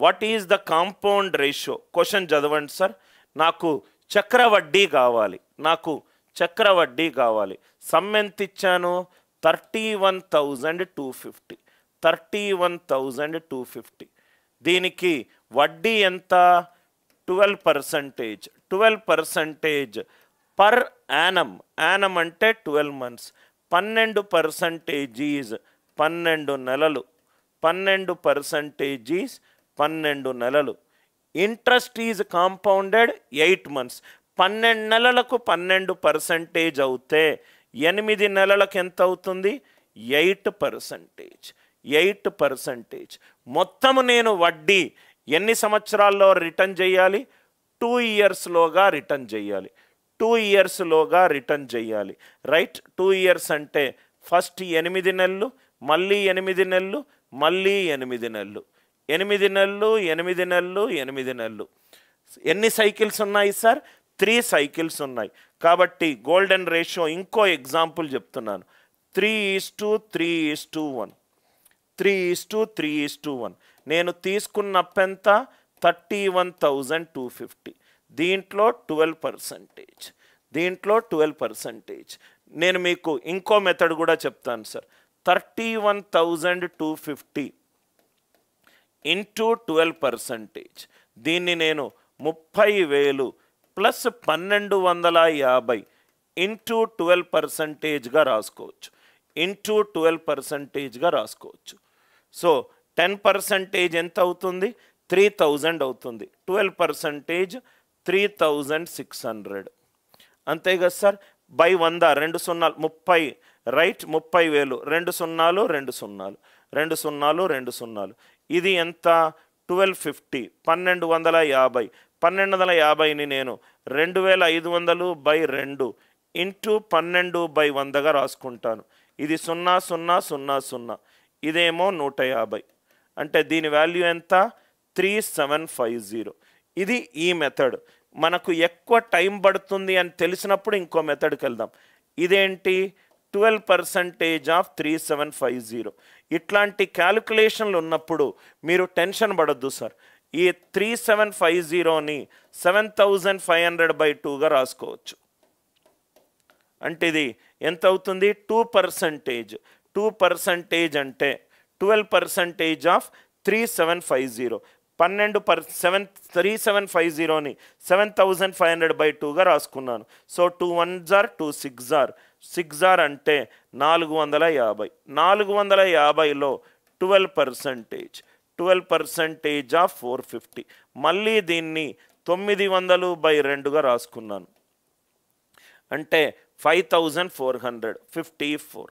What is the compound ratio? Question చదవండి sir. నాకు చక్రవడ్డీ కావాలి, నాకు చక్రవడ్డీ కావాలి. సమ్ ఎంత ఇచ్చాను? 31,250. 31,250. దీనికి వడ్డీ ఎంత? 12%. 12% పర్ యానం. యానం అంటే 12 months. 12% ఈజ్ 12 నెలలు. 12% ఈజ్ 12 నెలలు. Interest is compounded 8 months. 12 నెలలకు 12% అవుతే 8 నెలలకు ఎంత అవుతుంది? 8%. 8%. మొత్తము నేను వడ్డీ ఎన్ని సంవత్సరాల్లో రిటర్న్ చేయాలి? 2 yearsలోగా రిటర్న్ చేయాలి. 2 yearsలోగా రిటర్న్ చేయాలి. రైట్? 2 years అంటే ఫస్ట్ 8 నెలలు, మళ్ళీ 8 నెలలు, మళ్ళీ 8 నెలలు, 8 నెలలు, 8 నెలలు, 8 నెలలు. ఎన్ని సైకిల్స్ ఉన్నాయి సార్? 3 cycles ఉన్నాయి. కాబట్టి గోల్డెన్ రేషియో ఇంకో ఎగ్జాంపుల్ చెప్తున్నాను. 3:3:1. 3:3:1. నేను తీసుకున్న అప్పెంత? 31,250. దీంట్లో 12%. దీంట్లో 12%. నేను మీకు ఇంకో మెథడ్ కూడా చెప్తాను సార్. 31,250 ఇంటూ 12%. దీన్ని నేను 30,000 ప్లస్ 1250 ఇంటూ 12%గా రాసుకోవచ్చు. ఇంటూ 12%గా రాసుకోవచ్చు. సో 10% ఎంత అవుతుంది? 3,000 అవుతుంది. 12% 3,600. అంతే కదా సార్? బై 100, 2 సున్నాలు 30. రైట్? 30,000. 2 సున్నాలు 2 సున్నాలు 2 సున్నాలు 2 సున్నాలు. ఇది ఎంత? 1250. 1250. 1250ని నేను 2,500/2 ఇంటూ 12/100గా రాసుకుంటాను. ఇది 0,0,0,0. ఇదేమో 150. అంటే దీని వాల్యూ ఎంత? 3,750. ఇది ఈ మెథడ్. మనకు ఎక్కువ టైం పడుతుంది అని తెలిసినప్పుడు ఇంకో మెథడ్కి వెళ్దాం. ఇదేంటి? 12% ఆఫ్ 3,750. ఇట్లాంటి క్యాలిక్యులేషన్లు ఉన్నప్పుడు మీరు టెన్షన్ పడద్దు సార్. ఈ 3,750ని 7,500/2గా రాసుకోవచ్చు. అంటే ఇది ఎంత అవుతుంది? 2%. 2% అంటే 12% ఆఫ్ 3,750. 3,750ని 7,500/2గా రాసుకున్నాను. So 2 1s are 2 6s are 6 are అంటే 450. 450లో 12%. 12% ఆఫ్ 450. మళ్ళీ దీన్ని 900/2గా రాసుకున్నాను. అంటే 5,454.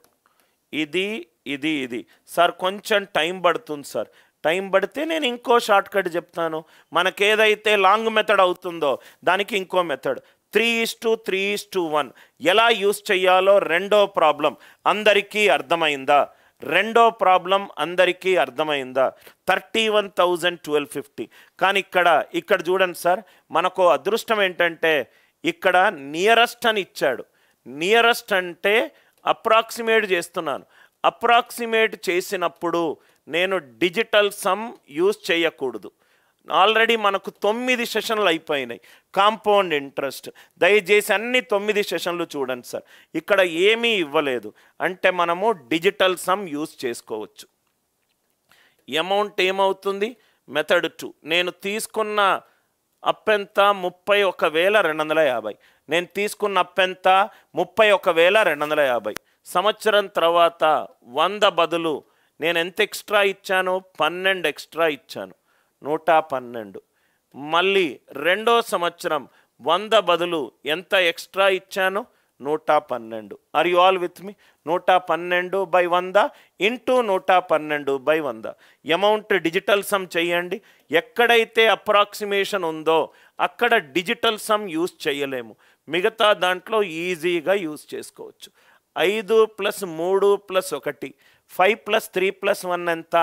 ఇది ఇది ఇది సార్. కొంచెం టైం పడుతుంది సార్. టైం పడితే నేను ఇంకో షార్ట్ కట్ చెప్తాను. మనకేదైతే లాంగ్ మెథడ్ అవుతుందో దానికి ఇంకో మెథడ్. 3:3:1 ఎలా యూస్ చేయాలో రెండో ప్రాబ్లం అందరికీ అర్థమైందా? రెండో ప్రాబ్లం అందరికీ అర్థమైందా? 31,1250. కానీ ఇక్కడ చూడండి సార్, మనకు అదృష్టం ఏంటంటే ఇక్కడ నియరెస్ట్ అని ఇచ్చాడు. నియరెస్ట్ అంటే అప్రాక్సిమేట్ చేస్తున్నాను. అప్రాక్సిమేట్ చేసినప్పుడు నేను డిజిటల్ సమ్ యూజ్ చేయకూడదు. ఆల్రెడీ మనకు 9 సెషన్లు అయిపోయినాయి కాంపౌండ్ ఇంట్రెస్ట్. దయచేసి అన్ని 9 సెషన్లు చూడండి సార్. ఇక్కడ ఏమీ ఇవ్వలేదు అంటే మనము డిజిటల్ సమ్ యూజ్ చేసుకోవచ్చు. అమౌంట్ ఏమవుతుంది? మెథడ్ 2. నేను తీసుకున్న అప్పెంత? 31,250. నేను తీసుకున్న అప్పెంత? 31,250. సంవత్సరం తర్వాత 100 బదులు నేను ఎంత ఎక్స్ట్రా ఇచ్చాను? 12 ఎక్స్ట్రా ఇచ్చాను. 112. మళ్ళీ రెండో సంవత్సరం 100 బదులు ఎంత ఎక్స్ట్రా ఇచ్చాను? 112. Are you all with me? 112/100 into 112/100. Amount digital sum చేయండి. ఎక్కడైతే అప్రాక్సిమేషన్ ఉందో అక్కడ డిజిటల్ సమ్ యూజ్ చేయలేము. మిగతా దాంట్లో ఈజీగా యూజ్ చేసుకోవచ్చు. 5 + 3 + 1 5 + 3 + 1 ఎంత?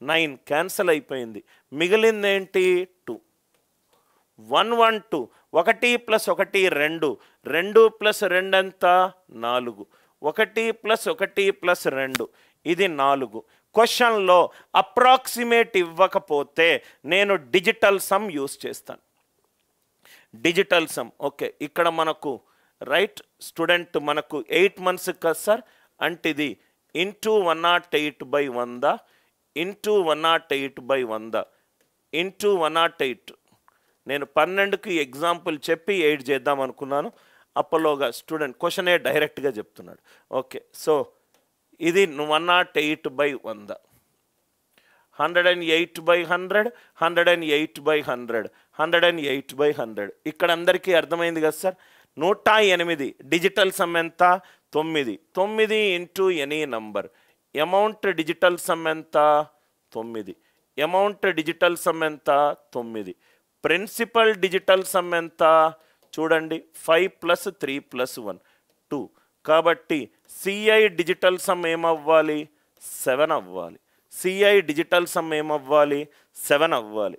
9. క్యాన్సల్ అయిపోయింది. మిగిలింది ఏంటి? 2. 112. 1 + 1 2. 2 + 2 ఎంత? 4. 1 + 1 + 2 ఇది 4. క్వశ్చన్లో అప్రాక్సిమేట్ ఇవ్వకపోతే నేను డిజిటల్ సమ్ యూస్ చేస్తాను. Digital sum okay. ఇక్కడ మనకు రైట్ స్టూడెంట్ మనకు 8 months కదా సార్, అంటే ఇది ఇంటూ 108/100 ఇంటూ 108/100 ఇంటూ 108. నేను 12కి ఎగ్జాంపుల్ చెప్పి 8 చేద్దాం అనుకున్నాను, అప్పలోగా స్టూడెంట్ క్వశ్చనే డైరెక్ట్గా చెప్తున్నాడు. ఓకే, సో ఇది 108/100, 108/100, 108/100, 108/100. ఇక్కడ అందరికీ అర్థమైంది కదా సార్. 108 డిజిటల్ సమ్ ఎంత? 9. 9 into any number. Amount digital some ఎంత? 9. అమౌంట్ డిజిటల్ సమ్ ఎంత? 9. ప్రిన్సిపల్ డిజిటల్ సమ్ ఎంత? చూడండి 5 + 3 + 1 2. కాబట్టి సిఐ డిజిటల్ సమ్ ఏమవ్వాలి? 7 అవ్వాలి. సిఐ డిజిటల్ సమ్ ఏమవ్వాలి? 7 అవ్వాలి.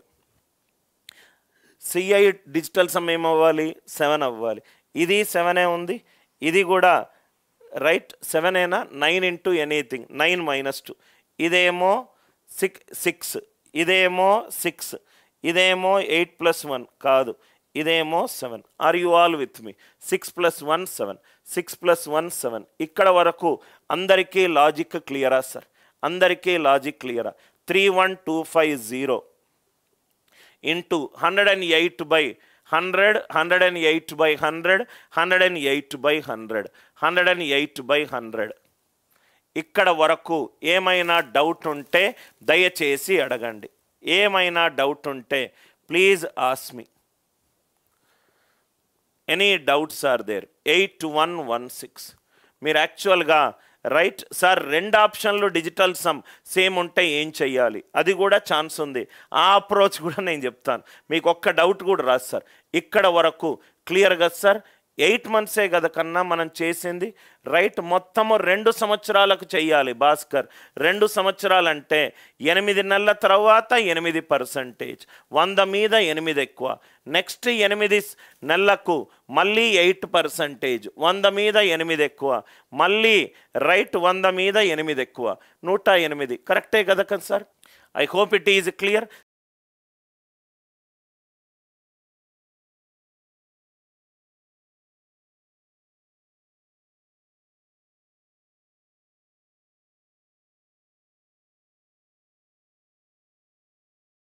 సిఐ డిజిటల్ సమ్ ఏమవ్వాలి? 7 అవ్వాలి. ఇది 7 ఉంది, ఇది కూడా రైట్ 7 9 ఇంటూ ఎనీథింగ్, 9 - 2. ఇదేమో 6, ఇదేమో 6, ఇదేమో 8 + 1 కాదు, ఇదేమో 7. Are you all with me? 6 + 1 7, 6 + 1 7. ఇక్కడ వరకు అందరికీ లాజిక్ క్లియరా సార్? అందరికీ లాజిక్ క్లియరా? 31250 ఇంటూ 108/100, 108/100, 108/100, 108/100. ఇక్కడ వరకు ఏమైనా డౌట్ ఉంటే దయచేసి అడగండి. ఏమైనా డౌట్ ఉంటే please ask me. Any doubts are there? 8116. మీరు యాక్చువల్గా రైట్ సార్ 2 ఆప్షన్లు డిజిటల్ సమ్ సేమ్ ఉంటే ఏం చెయ్యాలి, అది కూడా ఛాన్స్ ఉంది. ఆ అప్రోచ్ కూడా నేను చెప్తాను, మీకు ఒక్క డౌట్ కూడా రాదు సార్. ఇక్కడ వరకు క్లియర్ కదా సార్? 8 months కదా కన్నా మనం చేసింది రైట్. మొత్తము 2 సంవత్సరాలకు చెయ్యాలి భాస్కర్. 2 సంవత్సరాలంటే 8 నెలల తర్వాత 8%, 100 మీద 8 ఎక్కువ. నెక్స్ట్ 8 నెలలకు మళ్ళీ 8%, 100 మీద 8 ఎక్కువ. మళ్ళీ రైట్ 100 మీద 8 ఎక్కువ, 108. కరెక్టే కదా sir? I hope it is clear.